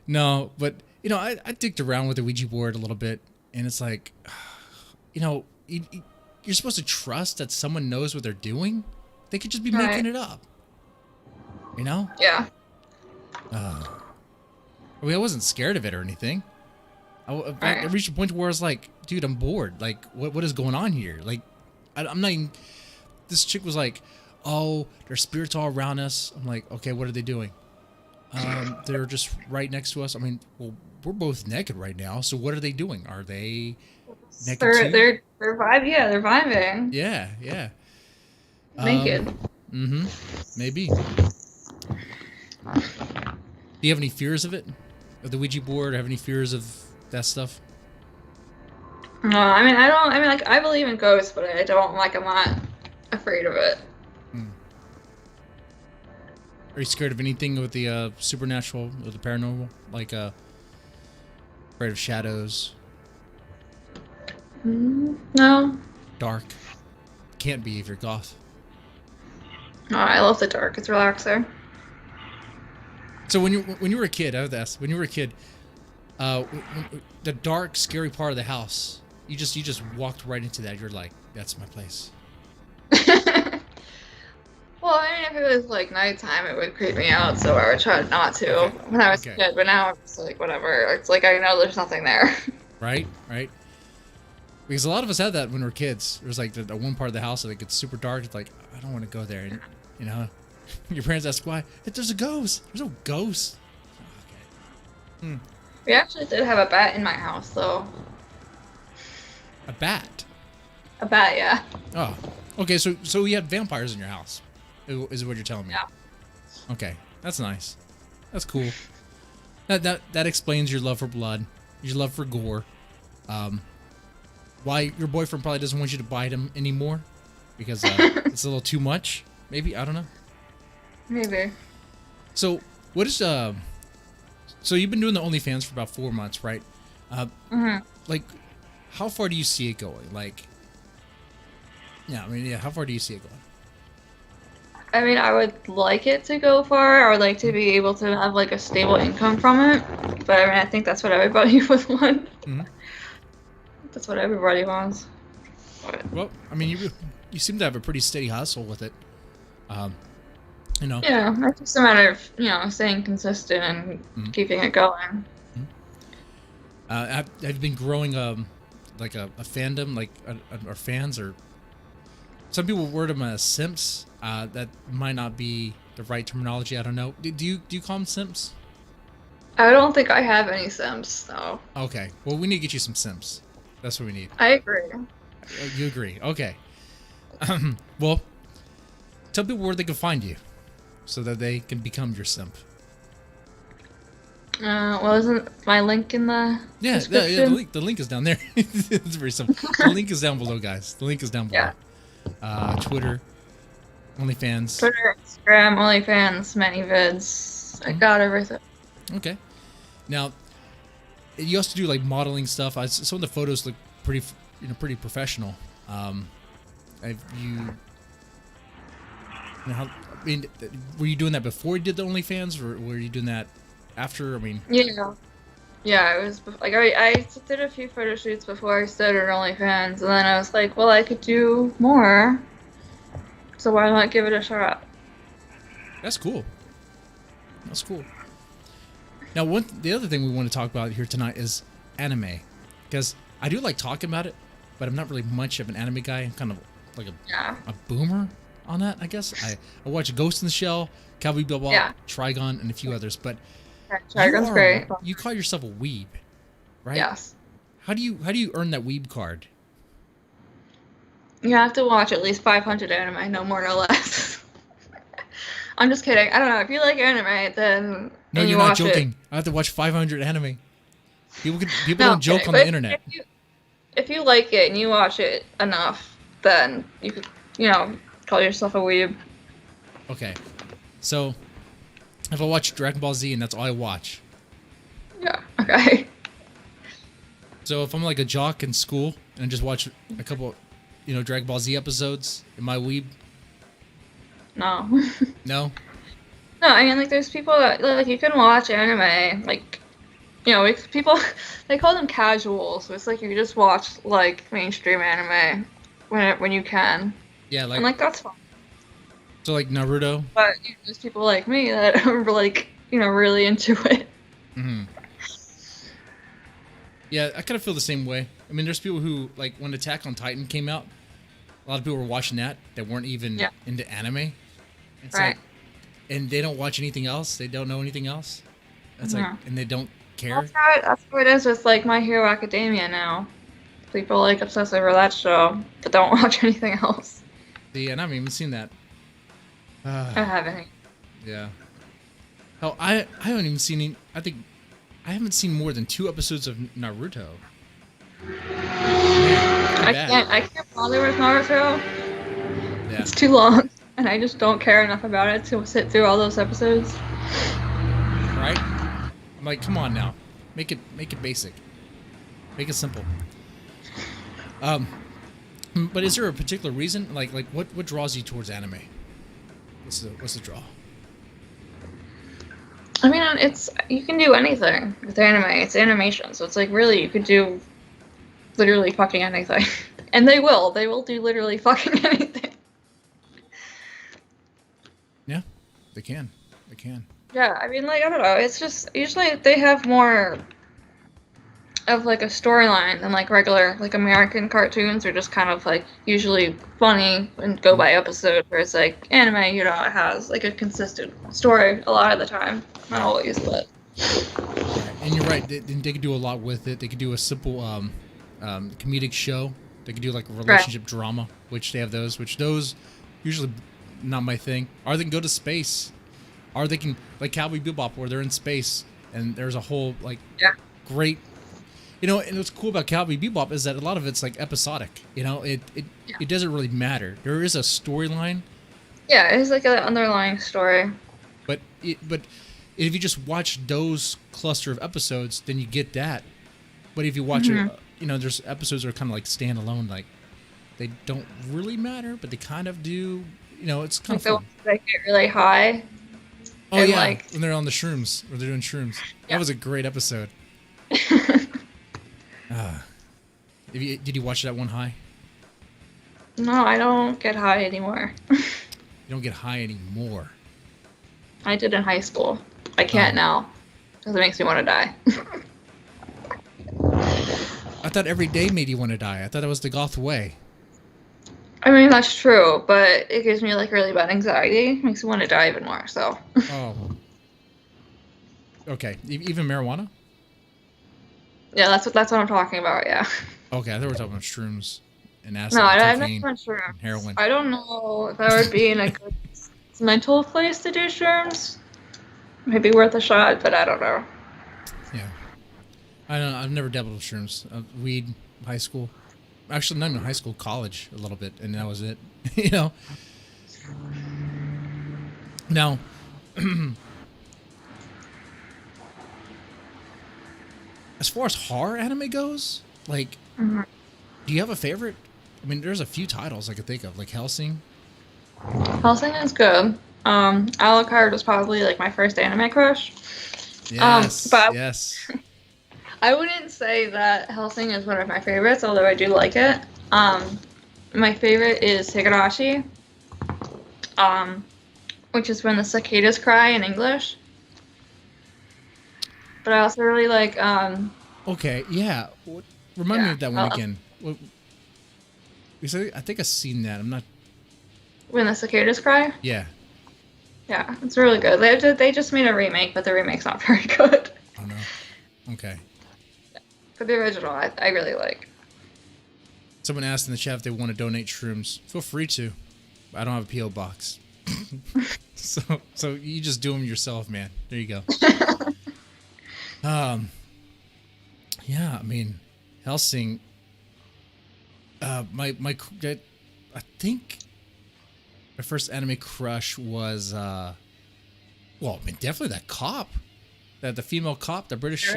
No, but you know, I dicked around with the Ouija board a little bit, and it's like, you know, you're supposed to trust that someone knows what they're doing. They could just be making it up. You know? Yeah. I mean, I wasn't scared of it or anything. I reached a point where I was like, dude, I'm bored. Like, what is going on here? Like, I'm not even... This chick was like, oh, there's spirits all around us. I'm like, okay, what are they doing? They're just right next to us. I mean, well, we're both naked right now, so what are they doing? Are they naked too? They're vibing. Yeah, they're vibing. Yeah. Naked. Maybe. Do you have any fears of it? Of the Ouija board? Or have any fears of that stuff? No, I mean, I don't. I mean, like, I believe in ghosts, but I don't. Like, I'm not afraid of it. Are you scared of anything with the supernatural, or the paranormal? Like, afraid of shadows? No. Dark? Can't be if you're goth. Oh, I love the dark. It's relaxing. So when you were a kid, I have to ask. When you were a kid, the dark, scary part of the house, you just walked right into that. You're like, that's my place. Well, I mean, if it was like nighttime, it would creep me out, so I would try not to when I was a kid. But now it's like whatever. It's like I know there's nothing there. Right. Because a lot of us had that when we were kids. There was like the one part of the house that gets super dark. It's like, I don't want to go there. And, you know, your parents ask why. There's a ghost. There's no ghost. Okay. We actually did have a bat in my house, though. A bat? A bat, yeah. Oh, okay. So you had vampires in your house, is what you're telling me? Yeah. Okay, that's nice. That's cool. That explains your love for blood, your love for gore. Why your boyfriend probably doesn't want you to bite him anymore, because it's a little too much. Maybe, I don't know. Maybe. So what is so you've been doing the OnlyFans for about 4 months, right? hmm Like, how far do you see it going? Like, yeah, I mean, yeah, how far do you see it going? I mean, I would like it to go far. I would like to be able to have like a stable income from it. But I mean, I think that's what everybody would want. Hmm. That's what everybody wants. But, Well, I mean, you seem to have a pretty steady hustle with it. Um, you know. yeah, it's just a matter of, staying consistent and Mhm. keeping it going. Have you been growing like a fandom, like or fans, or some people word them as simps? That might not be the right terminology. I don't know. Do you call them simps? I don't think I have any Sims, though. Okay. Well, we need to get you some simps. That's what we need. I agree. You agree? Okay. Well, tell people where they can find you, so that they can become your simp. Well, isn't my link in the Yeah, description? the link is down there. It's very simple. The link is down below, guys. The link is down below. Twitter, OnlyFans. Twitter, Instagram, OnlyFans, many vids. I got everything. Okay. Now, you also do like modeling stuff. Some of the photos look pretty, pretty professional. Have you? How, I mean, were you doing that before you did the OnlyFans, or were you doing that after? I mean, Yeah. Yeah, it was like I did a few photo shoots before I started OnlyFans, and then I was like, well, I could do more, so why not give it a shot? that's cool. That's cool. Now, the other thing we want to talk about here tonight is anime, because I do like talking about it, but I'm not really much of an anime guy. I'm kind of like Yeah. a boomer on that, I guess. I watch Ghost in the Shell, Cowboy Bebop, Yeah. Trigon, and a few others, but Trigon's great. you call yourself a weeb, right? Yes. How do you earn that weeb card? You have to watch at least 500 anime, no more, no less. I'm just kidding. I don't know. If you like anime, then No, and you're you not watch joking. it. I have to watch 500 anime. People No, don't I'm joke kidding, on but the internet. If you like it and you watch it enough, then you could, call yourself a weeb. Okay, so if I watch Dragon Ball Z and that's all I watch, Yeah. Okay. so if I'm like a jock in school and I just watch a couple, Dragon Ball Z episodes, am I weeb? No. No. No, I mean, like, there's people that, like, you can watch anime, like, people, they call them casual, so it's like you just watch, like, mainstream anime when you can. Yeah, And, like, that's fine. so like Naruto. But, there's people like me that are, like, really into it. Hmm. Yeah, I kind of feel the same way. I mean, there's people who, like, when Attack on Titan came out, a lot of people were watching that weren't even Yeah. into anime. It's Right. like, and they don't watch anything else. They don't know anything else. That's like, Mhm. and they don't care. That's how it is with, like, My Hero Academia now. People, like, obsess over that show, but don't watch anything else. See, and I haven't even seen that. I haven't. Yeah. Hell, I haven't even seen any. I think I haven't seen more than 2 episodes of Naruto. Man, too bad. I can't bother with Naruto. Yeah. It's too long, and I just don't care enough about it to sit through all those episodes. Right? I'm like, come on now, make it basic, make it simple. But is there a particular reason? Like what draws you towards anime? What's the draw? I mean, you can do anything with anime. It's animation, so it's like really you could do literally fucking anything, and they will do literally fucking anything. Yeah, they can. Yeah, I mean, like, I don't know. It's just usually they have more of like a storyline than like regular like American cartoons are just kind of like usually funny and go by episode. Whereas like anime, it has like a consistent story a lot of the time. Not always, but. And you're right. They could do a lot with it. They could do a simple comedic show. They could do like a relationship drama, which they have those. Which those usually not my thing. Or they can go to space. Or they can like Cowboy Bebop, where they're in space and there's a whole like great. And what's cool about Cowboy Bebop is that a lot of it's like episodic. It doesn't really matter. There is a storyline, Yeah, it's like an underlying story. But if you just watch those cluster of episodes, then you get that. But if you watch it, there's episodes that are kind of like standalone, like they don't really matter, but they kind of do. It's kind Like of the fun. ones that get really high. Oh and yeah, like when they're on the shrooms or they're doing shrooms. That Yeah. was a great episode. Did you watch that one high? No, I don't get high anymore. You don't get high anymore. I did in high school. I can't now because it makes me want to die. I thought every day made you want to die. I thought that was the Goth way. I mean, that's true, but it gives me like really bad anxiety. Makes me want to die even more. So. Oh. Okay. Even marijuana? Yeah, that's what I'm talking about. Yeah. Okay, I thought we were talking about shrooms and acid, No, and I'm not cocaine, sure. and heroin. I don't know if I would be in a good mental place to do shrooms. Maybe worth a shot, but I don't know. Yeah. I don't know. I've never dabbled with shrooms. Weed, high school. Actually, not even high school, college a little bit, and that was it. Now, as far as horror anime goes, like, do you have a favorite? I mean, there's a few titles I could think of, like Hellsing. Hellsing is good. Alucard was probably like my first anime crush. Yes, but yes. I wouldn't say that Hellsing is one of my favorites, although I do like it. My favorite is Higurashi, which is when the cicadas cry in English. But I also really like. Okay, yeah. Remind me of that one again. I think I've seen that. I'm not. When the cicadas cry. Yeah. Yeah, it's really good. They just made a remake, but the remake's not very good. Oh no. Okay. But the original, I really like. Someone asked in the chat if they want to donate shrooms. Feel free to. I don't have a PO box. so you just do them yourself, man. There you go. Yeah, I mean, Hellsing. I think my first anime crush was well, I mean, definitely that cop, the female cop, the British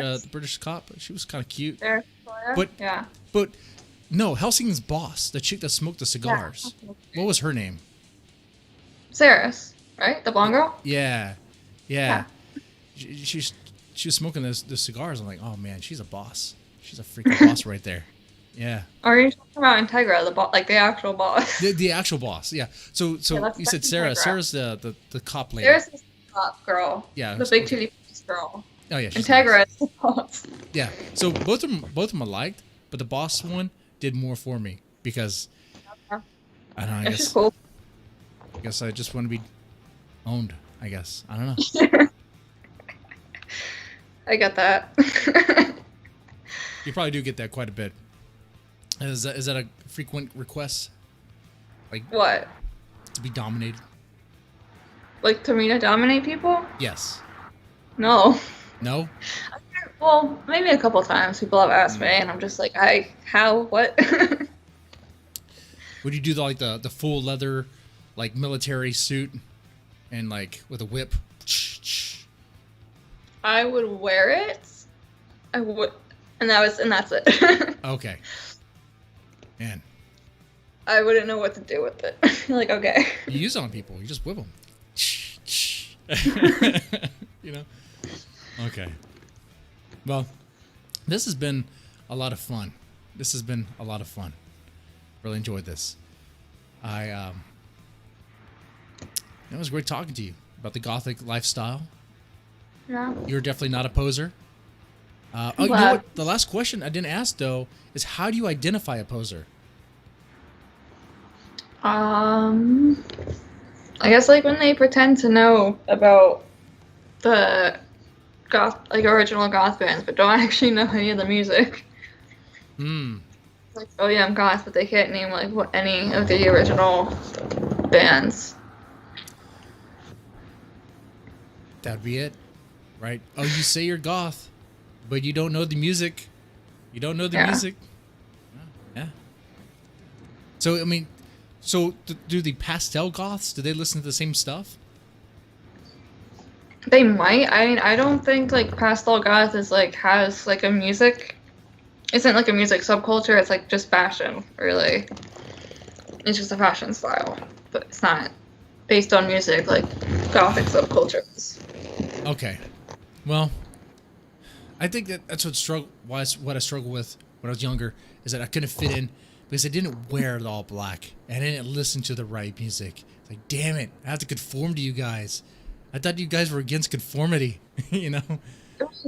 cop. She was kind of cute. But yeah. But no, Helsing's boss, the chick that smoked the cigars. Yeah. What was her name? Saris, right? The blonde girl? Yeah. She was smoking the cigars. I'm like, oh man, she's a boss. She's a freaking boss right there. Yeah. Or are you talking about Integra, the actual boss? The actual boss, yeah. So you said Sarah. Integra. Sarah's the cop lady. Saris is the cop girl. Yeah. The big titty girl. Oh yeah. Integra Nice. is the boss. Yeah. So both of them I liked, but the boss one did more for me because I don't know. She's cool. I guess I just want to be owned. I guess I don't know. I get that. You probably do get that quite a bit. Is that a frequent request? Like What? to be dominated? Like to me to dominate people? Yes. No. No? Well, maybe a couple times people have asked me, and I'm just like, how, what? Would you do the full leather, like military suit, and like with a whip? I would wear it. I would, and that's it. Okay. Man, I wouldn't know what to do with it. Like, okay. you use it on people. You just whip them. Okay. Well, this has been a lot of fun. Really enjoyed this. It was great talking to you about the Gothic lifestyle. Yeah. You're definitely not a poser. You know what? The last question I didn't ask though is how do you identify a poser? I guess like when they pretend to know about the goth, like original goth bands, but don't actually know any of the music. Like, oh yeah, I'm goth, but they can't name like any of the original bands. That'd be it, right? Oh, you say you're goth, but you don't know the music. You don't know the music. Yeah. So I mean, So do the pastel goths? Do they listen to the same stuff? They might. I mean, I don't think like pastel goth is like has like a music. Isn't like a music subculture. It's like just fashion, really. It's just a fashion style, but it's not based on music like gothic subcultures. Okay. Well, I think that's what I struggled with when I was younger is that I couldn't fit in because I didn't wear the all black and I didn't listen to the right music. It's like, damn it, I have to conform to you guys. I thought you guys were against conformity, you know?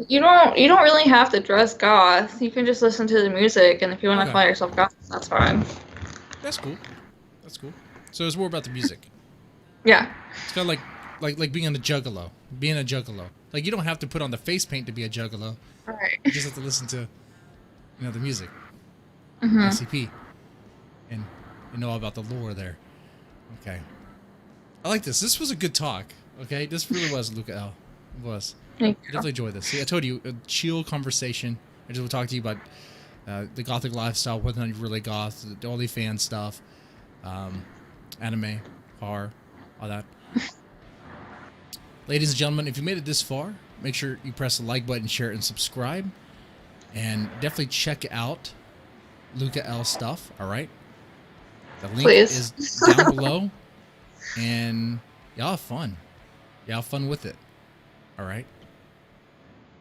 You don't really have to dress goth. You can just listen to the music, and if you want to Okay. call yourself goth, that's fine. That's cool. That's cool. So it's more about the music. Yeah. It's kind of like being a juggalo. Being a juggalo. Like you don't have to put on the face paint to be a juggalo. All right. You just have to listen to, the music. Mm-hmm. ICP. And know about the lore there. Okay. I like this. This was a good talk. Okay, this really was, Luca L. It was. Thank I you. definitely enjoyed this. See, I told you, a chill conversation. I just will talk to you about the gothic lifestyle, whether or not you're really goth, the OnlyFans stuff, anime, horror, all that. Ladies and gentlemen, if you made it this far, make sure you press the like button, share it, and subscribe. And definitely check out Luca L stuff, all right? The link Please. is down below. And y'all have fun. Y'all have fun with it. All right?